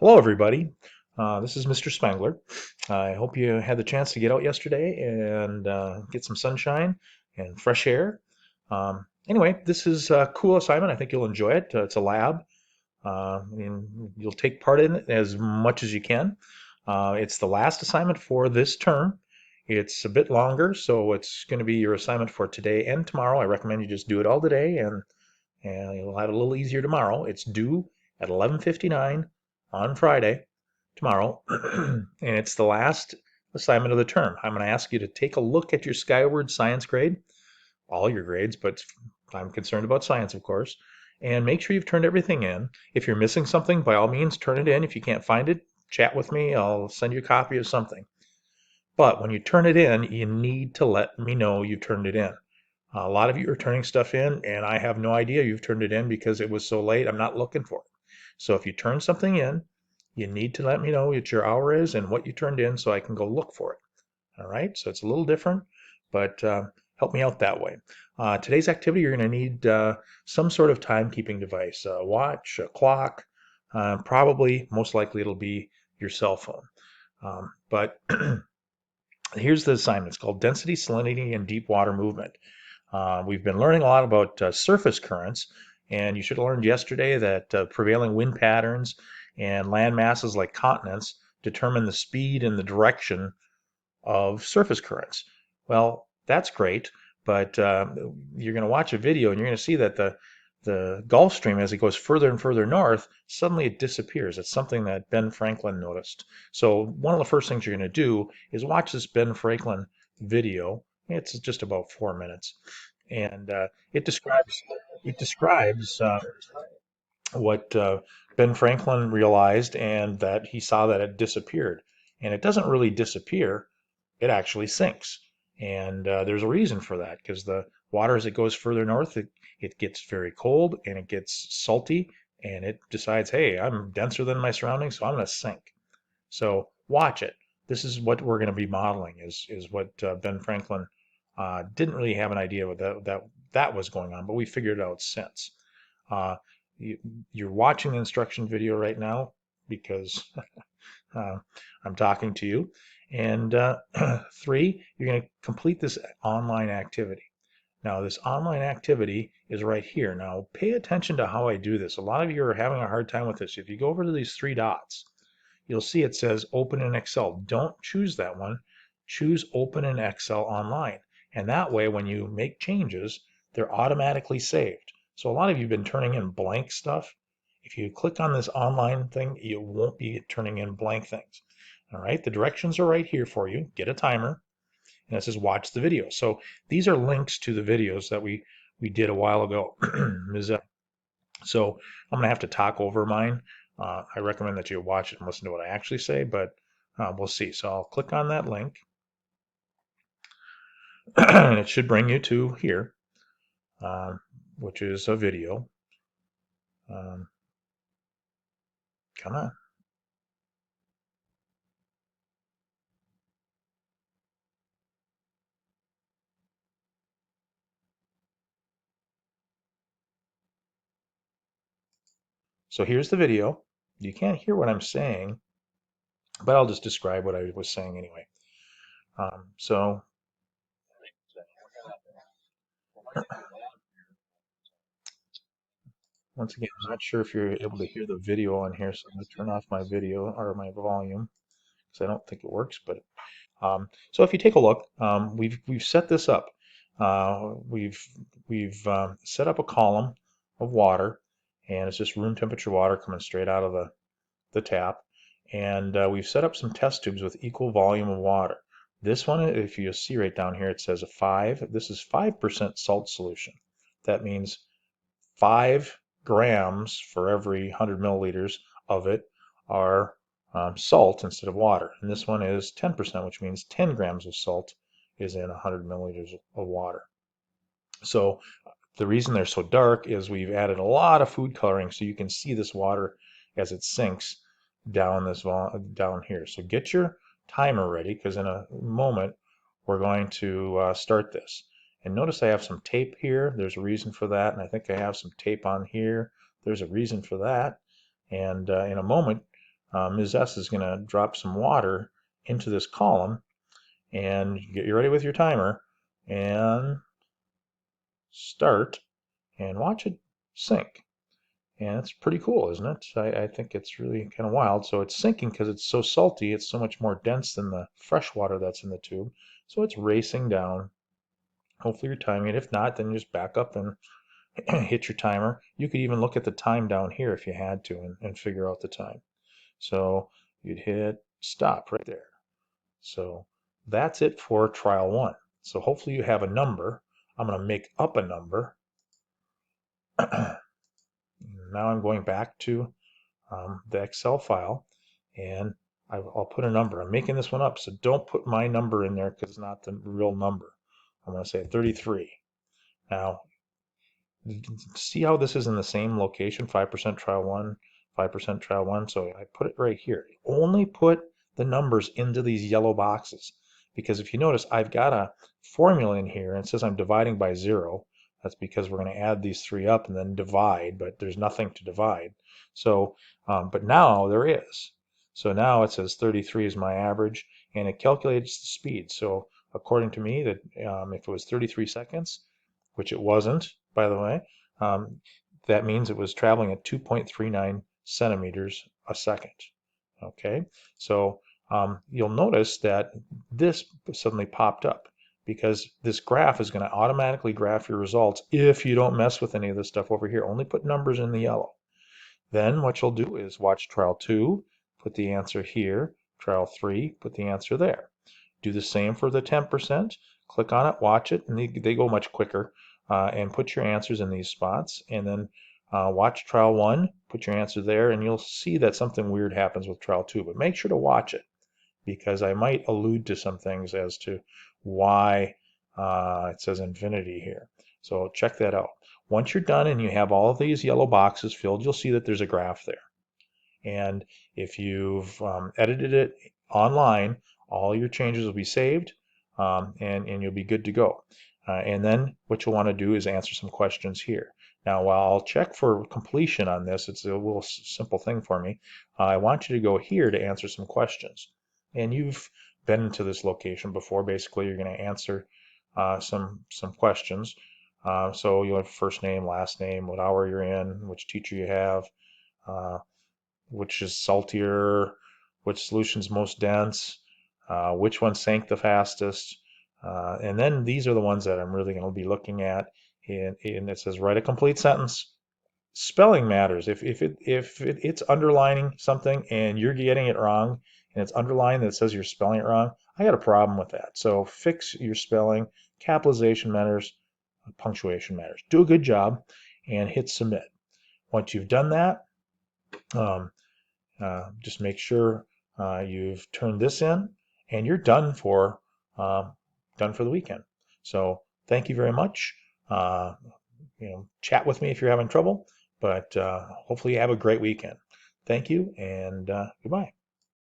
Hello, everybody. This is Mr. Spangler. I hope you had the chance to get out yesterday and get some sunshine and fresh air. Anyway, this is a cool assignment. I think you'll enjoy it. It's a lab, and you'll take part in it as much as you can. It's the last assignment for this term. It's a bit longer, so it's going to be your assignment for today and tomorrow. I recommend you just do it all today, and you'll have it a little easier tomorrow. It's due at 11:59 on Friday, tomorrow, and it's the last assignment of the term. I'm going to ask you to take a look at your Skyward science grade, all your grades, but I'm concerned about science, of course, and make sure you've turned everything in. If you're missing something, by all means, turn it in. If you can't find it, chat with me. I'll send you a copy of something. But when you turn it in, you need to let me know you turned it in. A lot of you are turning stuff in, and I have no idea you've turned it in because it was so late. I'm not looking for it. So if you turn something in, you need to let me know what your hour is and what you turned in so I can go look for it. All right, so it's a little different, but help me out that way. Today's activity, you're going to need some sort of timekeeping device, a watch, a clock, probably, most likely it'll be your cell phone. But here's the assignment. It's called Density, Salinity, and Deep Water Movement. We've been learning a lot about surface currents, and you should have learned yesterday that prevailing wind patterns and land masses like continents determine the speed and the direction of surface currents. Well, that's great, but you're going to watch a video and you're going to see that the Gulf Stream, as it goes further and further north, suddenly it disappears. It's something that Ben Franklin noticed. So one of the first things you're going to do is watch this Ben Franklin video. It's just about 4 minutes, and it describes what Ben Franklin realized, and that he saw that it disappeared. And it doesn't really disappear; it actually sinks. And there's a reason for that, because the water, as it goes further north, it gets very cold and it gets salty, and it decides, hey, I'm denser than my surroundings, so I'm going to sink. So watch it. This is what we're going to be modeling, is what Ben Franklin didn't really have an idea what that was going on, but we figured it out since. Uh, you, you're watching the instruction video right now because uh, I'm talking to you. And 3, you're going to complete this online activity. Now, this online activity is right here. Now, pay attention to how I do this. A lot of you are having a hard time with this. If you go over to these 3 dots, you'll see it says Open in Excel. Don't choose that one. Choose Open in Excel Online. And that way, when you make changes, they're automatically saved. So a lot of you have been turning in blank stuff. If you click on this online thing, you won't be turning in blank things. All right, the directions are right here for you. Get a timer, and it says watch the video. So these are links to the videos that we did a while ago. So I'm gonna have to talk over mine. I recommend that you watch it and listen to what I actually say, but we'll see. So I'll click on that link, and it should bring you to here, which is a video. Um, Come on. So here's the video. You can't hear what I'm saying, but I'll just describe what I was saying anyway. So once again, I'm not sure if you're able to hear the video on here, so I'm going to turn off my video or my volume because I don't think it works. But so if you take a look, we've set this up. We've set up a column of water, and it's just room temperature water coming straight out of the tap. And we've set up some test tubes with equal volume of water. This one, if you see right down here, it says a 5. This is 5% salt solution. That means 5 grams for every 100 milliliters of it are salt instead of water. And this one is 10%, which means 10 grams of salt is in 100 milliliters of water. So the reason they're so dark is we've added a lot of food coloring so you can see this water as it sinks down down here. So get your timer ready, because in a moment we're going to start this. And notice I have some tape here. There's a reason for that. And I think I have some tape on here. There's a reason for that. And in a moment, Ms. S is going to drop some water into this column, and get you ready with your timer and start and watch it sink. And it's pretty cool, isn't it? I think it's really kind of wild. So it's sinking because it's so salty. It's so much more dense than the fresh water that's in the tube. So it's racing down. Hopefully you're timing it. If not, then just back up and hit your timer. You could even look at the time down here if you had to and figure out the time. So you'd hit stop right there. So that's it for trial one. So hopefully you have a number. I'm going to make up a number. Now I'm going back to the Excel file, and I'll put a number. I'm making this one up, so don't put my number in there because it's not the real number. I'm going to say 33. Now, see how this is in the same location, 5% trial one, 5% trial one. So I put it right here. Only put the numbers into these yellow boxes, because if you notice, I've got a formula in here and it says I'm dividing by 0. That's because we're going to add these three up and then divide, but there's nothing to divide. So, but now there is. So now it says 33 is my average, and it calculates the speed. So according to me, that if it was 33 seconds, which it wasn't, by the way, um, that means it was traveling at 2.39 centimeters a second. Okay, so you'll notice that this suddenly popped up because this graph is going to automatically graph your results if you don't mess with any of this stuff over here. Only put numbers in the yellow. Then what you'll do is watch trial 2, put the answer here, trial 3, put the answer there. Do the same for the 10%. Click on it, watch it, and they go much quicker. And put your answers in these spots. And then watch trial 1, put your answer there, and you'll see that something weird happens with trial 2. But make sure to watch it, because I might allude to some things as to why it says infinity here. So check that out. Once you're done and you have all of these yellow boxes filled, you'll see that there's a graph there. And if you've edited it online, all your changes will be saved, and you'll be good to go. And then what you'll want to do is answer some questions here. Now, while I'll check for completion on this, it's a little simple thing for me. I want you to go here to answer some questions. And you've been to this location before. Basically, you're going to answer some questions. So you'll have first name, last name, what hour you're in, which teacher you have, which is saltier, which solution's most dense, which one sank the fastest. And then these are the ones that I'm really going to be looking at. And it says write a complete sentence. Spelling matters. If it's underlining something and you're getting it wrong, and it's underlined that says you're spelling it wrong, I got a problem with that. So fix your spelling. Capitalization matters. Punctuation matters. Do a good job and hit submit. Once you've done that, just make sure you've turned this in, and you're done for the weekend. So thank you very much. Chat with me if you're having trouble, but hopefully you have a great weekend. Thank you, and goodbye.